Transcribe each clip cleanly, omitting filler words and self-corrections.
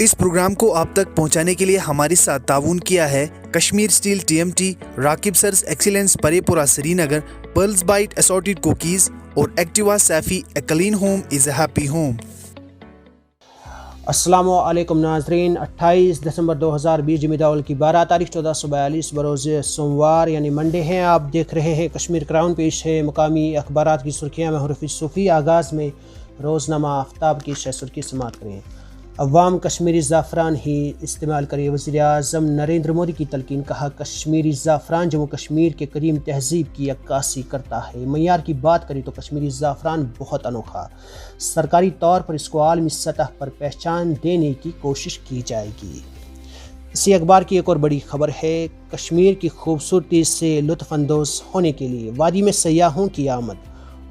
اس programme کو آپ تک پہنچانے کے لیے ہمارے ساتھ تعاون کیا ہے کشمیر اسٹیل TMT، راکب سرز ایکسیلنس پرے پورہ سری نگر، پرلز بائٹ اسورٹڈ کوکیز اور Activa Saifi a clean home is a happy home. السلام علیکم ناظرین، 28 دسمبر 2020 جمعہ الاول کی 12 تاریخ 1442 بروز سوموار یعنی منڈے ہیں۔ آپ دیکھ رہے ہیں کشمیر کراؤن، پیش ہے مقامی اخبارات کی سرخیاں میں حروف صوفی۔ آغاز میں روزنامہ آفتاب کی شہ سرخی سماعت کریں۔ عوام کشمیری زعفران ہی استعمال کرے، وزیر اعظم نریندر مودی کی تلقین۔ کہا کشمیری زعفران جموں کشمیر کے قدیم تہذیب کی عکاسی کرتا ہے۔ معیار کی بات کریں تو کشمیری زعفران بہت انوکھا، سرکاری طور پر اس کو عالمی سطح پر پہچان دینے کی کوشش کی جائے گی۔ اسی اخبار کی ایک اور بڑی خبر ہے، کشمیر کی خوبصورتی سے لطف اندوز ہونے کے لیے وادی میں سیاحوں کی آمد،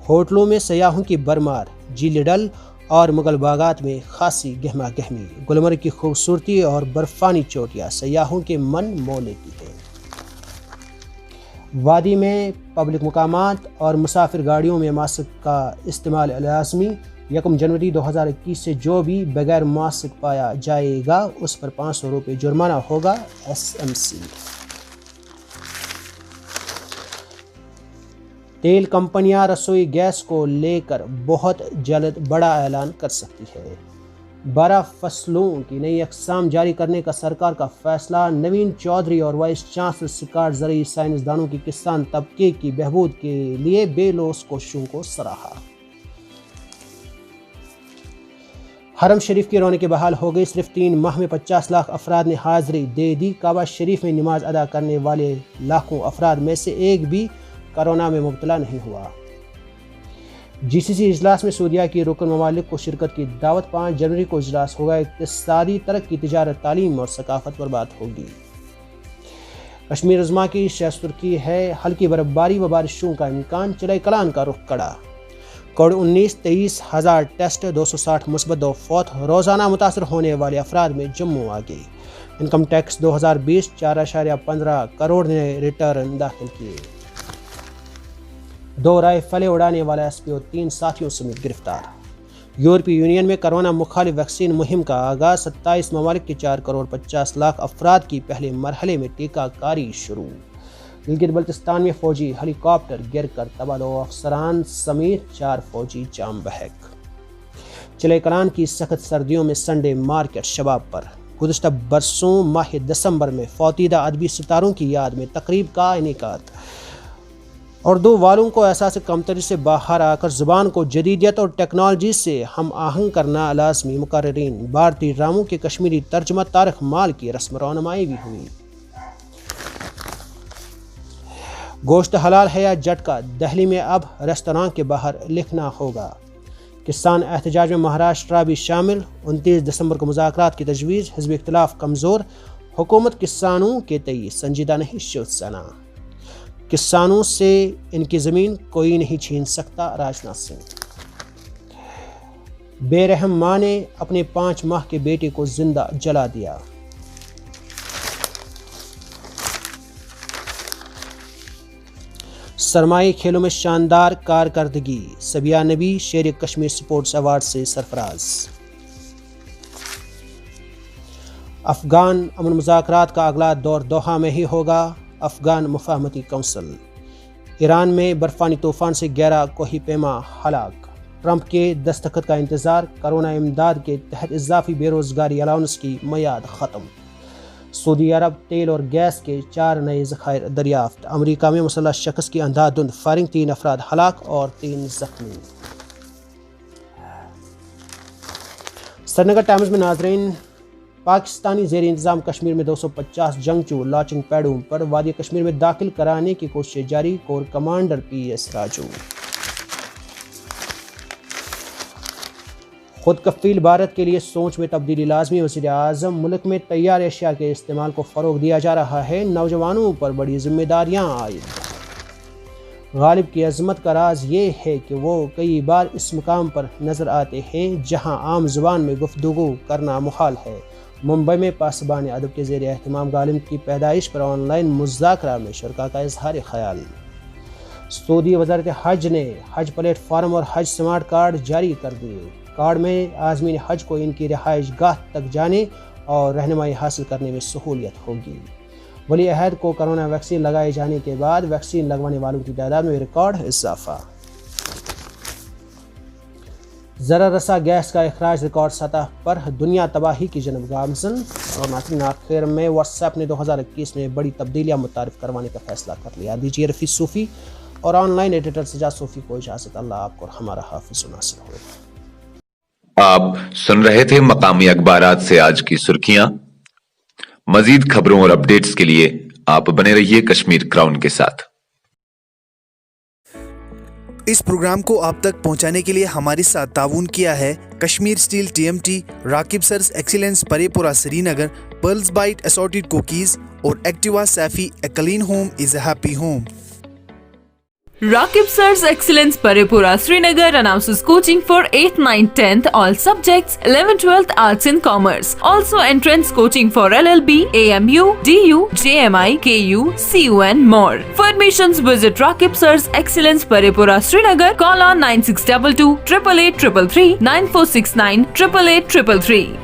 ہوٹلوں میں سیاحوں کی بھرمار، جھیل ڈل اور مغل باغات میں خاصی گہما گہمی۔ گلمرگ کی خوبصورتی اور برفانی چوٹیاں سیاحوں کے من مو لیتی ہیں۔ وادی میں پبلک مقامات اور مسافر گاڑیوں میں ماسک کا استعمال لازمی۔ 1 جنوری 2021 سے جو بھی بغیر ماسک پایا جائے گا اس پر 500 روپے جرمانہ ہوگا۔ SMC۔ تیل کمپنیاں رسوئی گیس کو لے کر بہت جلد بڑا اعلان کر سکتی ہے۔ 12 فصلوں کی نئی اقسام جاری کرنے کا سرکار کا فیصلہ۔ نوین چودھری اور وائس چانسلر اسکاٹ زرعی سائنسدانوں کی کسان طبقے کی بہبود کے لیے بے لوث کوششوں کو سراہا۔ حرم شریف کی رونقیں بحال ہو گئی، صرف 3 ماہ میں 50 لاکھ افراد نے حاضری دے دی۔ کعبہ شریف میں نماز ادا کرنے والے لاکھوں افراد میں سے ایک بھی کرونا میں مبتلا نہیں ہوا۔ GCC اجلاس میں سعودیہ کی رکن ممالک کو شرکت کی دعوت۔ 5 جنوری کو اجلاس ہوگا۔ اقتصادی ترقی، تجارت، تعلیم اور ثقافت پر بات ہوگی۔ کشمیر عظمیٰ کی شہ سرخی ہے، ہلکی برف باری و بارشوں کا امکان، چلے کلان کا رخ کڑا۔ کووڈ-19 23,000 ٹیسٹ، 260 مثبت، 2 فوت۔ روزانہ متاثر ہونے والے افراد میں جموں آگے۔ انکم ٹیکس 2020 4.15 کروڑ نے ریٹرن داخل کیے۔ 2 رائفلیں اڑانے والا SPO 3 ساتھیوں سمیت گرفتار۔ یورپی یونین میں کرونا مخالف ویکسین مہم کا آغاز، 27 ممالک کے 4.50 کروڑ افراد کی پہلے مرحلے میں ٹیکہ کاری شروع۔ گلگت بلتستان میں فوجی ہیلی کاپٹر گر کر تباہ، 2 افسران سمیت 4 فوجی جام بحق۔ چلے کلان کی سخت سردیوں میں سنڈے مارکیٹ شباب پر۔ گزشتہ برسوں ماہ دسمبر میں فوتیدہ ادبی ستاروں کی یاد میں تقریب کا انعقاد۔ اردو والوں کو احساس کمتری سے باہر آ کر زبان کو جدیدیت اور ٹیکنالوجی سے ہم آہنگ کرنا لازمی۔ مقررین بھارتی ڈراموں کے کشمیری ترجمہ طارق مال کی رسم رونمائی بھی ہوئی۔ گوشت حلال ہے یا جٹکا، دہلی میں اب ریستوراں کے باہر لکھنا ہوگا۔ کسان احتجاج میں مہاراشٹرا بھی شامل، 29 دسمبر کو مذاکرات کی تجویز۔ حزب اختلاف کمزور، حکومت کسانوں کے تئیں سنجیدہ نہیں، شیو سینا۔ کسانوں سے ان کی زمین کوئی نہیں چھین سکتا، راجناتھ سنگھ۔ بے رحم ماں نے اپنے 5 ماہ کے بیٹے کو زندہ جلا دیا۔ سرمائی کھیلوں میں شاندار کارکردگی، سبیہ نبی شیر کشمیر سپورٹس ایوارڈ سے سرفراز۔ افغان امن مذاکرات کا اگلا دور دوحہ میں ہی ہوگا، افغان مفاہمتی کونسل۔ ایران میں برفانی طوفان سے 11 کوہ پیما ہلاک، ٹرمپ کے دستخط کا انتظار۔ کرونا امداد کے تحت اضافی بے روزگاری الاؤنس کی میعاد ختم۔ سعودی عرب تیل اور گیس کے 4 نئے ذخائر دریافت۔ امریکہ میں مسلح شخص کی اندھا دھند فائرنگ، 3 افراد ہلاک اور 3 زخمی۔ سری نگر ٹائمز میں ناظرین، پاکستانی زیر انتظام کشمیر میں 250 جنگجو لانچنگ پیڈوں پر، وادی کشمیر میں داخل کرانے کی کوششیں جاری، کور کمانڈر PS راجو۔ خود کفیل بھارت کے لیے سوچ میں تبدیلی لازمی، وزیر اعظم۔ ملک میں تیار اشیاء کے استعمال کو فروغ دیا جا رہا ہے، نوجوانوں پر بڑی ذمہ داریاں عائد۔ غالب کی عظمت کا راز یہ ہے کہ وہ کئی بار اس مقام پر نظر آتے ہیں جہاں عام زبان میں گفتگو کرنا محال ہے۔ ممبئی میں پاسبان ادب کے زیر اہتمام غالب کی پیدائش پر آن لائن مذاکرہ میں شرکاء کا اظہار خیال۔ سعودی وزارت حج نے حج پلیٹ فارم اور حج سمارٹ کارڈ جاری کر دیے۔ کارڈ میں عازمین حج کو ان کی رہائش گاہ تک جانے اور رہنمائی حاصل کرنے میں سہولیت ہوگی۔ ولی عہد کو کرونا ویکسین لگائے جانے کے بعد ویکسین لگوانے والوں کی تعداد میں ریکارڈ اضافہ۔ ذرہ رسا گیس کا اخراج ریکارڈ سطح پر، دنیا تباہی کی جانب گامزن۔ اور ناظرین آخر میں واٹس ایپ نے 2021 میں بڑی تبدیلیاں متعارف کروانے کا فیصلہ کر لیا۔ دیجیے رفیع صوفی اور آن لائن ایڈیٹر سجاد صوفی کو اجازت۔ اللہ آپ کو اور ہمارا حافظ و ناصر ہوئے۔ آپ سن رہے تھے مقامی اخبارات سے آج کی سرخیاں۔ مزید خبروں اور اپڈیٹس کے لیے آپ بنے رہیے کشمیر کراؤن کے ساتھ۔ اس پروگرام کو آپ تک پہنچانے کے لیے ہمارے ساتھ تعاون کیا ہے کشمیر اسٹیل TMT، راکب سرز ایکسیلنس پرے پورہ سری نگر، پرلز بائٹ اسارٹیڈ کوکیز اور Activa Saifi a clean home is a happy home. Rakib Sir's Excellence Parepura Srinagar announces coaching for 8th, 9th, 10th all subjects, 11th, 12th Arts and Commerce. Also entrance coaching for LLB, AMU, DU, JMI, KU, CU and more. For admissions visit Rakib Sir's Excellence Parepura Srinagar. Call on 9622 888 333 9469 888 333.